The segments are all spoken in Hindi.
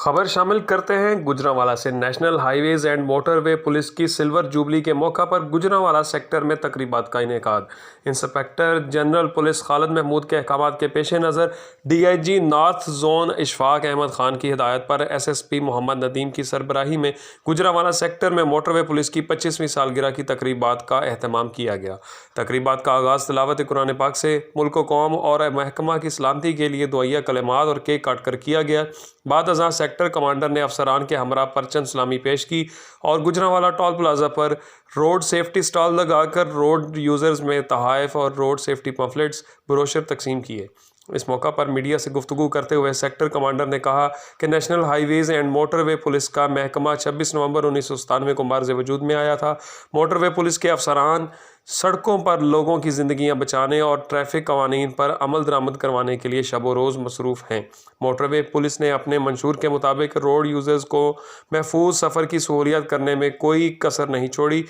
खबर शामिल करते हैं गुजरांवाला से। National highways and motorway police की सिल्वर जुबली के मौका पर गुजरांवाला सेक्टर में तकरीबात का इनेकाद। Inspector general police Khalid Mahmood के अहकामात के पेश नज़र DIG north zone Ishfaq Ahmad Khan की हिदायत पर एसएसपी मोहम्मद नदीम की सरबराही में गुजरांवाला सेक्टर में मोटरवे पुलिस की 25वीं सालगिरह की तकरीबात का एहतमाम किया गया। तकरीबात का आगाज़ तिलावत कुरान पाक से मुल्क कौम और महकमा की सलामती के लिए दुआया कलेमात और केक काट कर किया गया। बाद अज़ां सेक्टर कमांडर ने अफसरान के हमरा परचम सलामी पेश की और गुजरांवाला टोल प्लाजा पर रोड सेफ्टी स्टॉल लगाकर रोड यूज़र्स में तहाइफ और रोड सेफ्टी पम्फलेट्स ब्रोशर तकसीम किए। इस मौका पर मीडिया से गुफ्तगू करते हुए सेक्टर कमांडर ने कहा कि national highways and motorway police का महकमा 26 नवंबर 1997 को मार्ज़ वजूद में आया था। मोटरवे पुलिस के अफसरान सड़कों पर लोगों की ज़िंदगियां बचाने और ट्रैफिक कवानीन पर अमल दरामद करवाने के लिए शब रोज़ मसरूफ़ हैं। मोटरवे पुलिस ने अपने मंशूर के मुताबिक रोड यूज़र्स को महफूज सफ़र की सहूलियत करने में कोई कसर नहीं छोड़ी।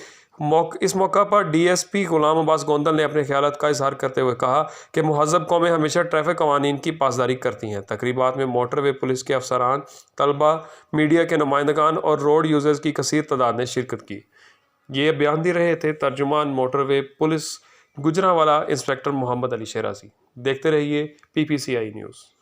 इस मौका पर डीएसपी गुलाम अब्बास गोंदल ने अपने ख्यालात का इजहार करते हुए कहा कि मुहज़्ज़ब कौमें हमेशा ट्रैफिक कवानीन की पासदारी करती हैं। तकरीबात में मोटरवे पुलिस के अफसरान, तलबा, मीडिया के नुमाइंदगान और रोड यूज़र्स की कसीर तादाद ने शिरकत की। ये बयान दे रहे थे तर्जुमान motorway police Gujranwala inspector Muhammad Ali Sherazi. देखते रहिए PPCI न्यूज़।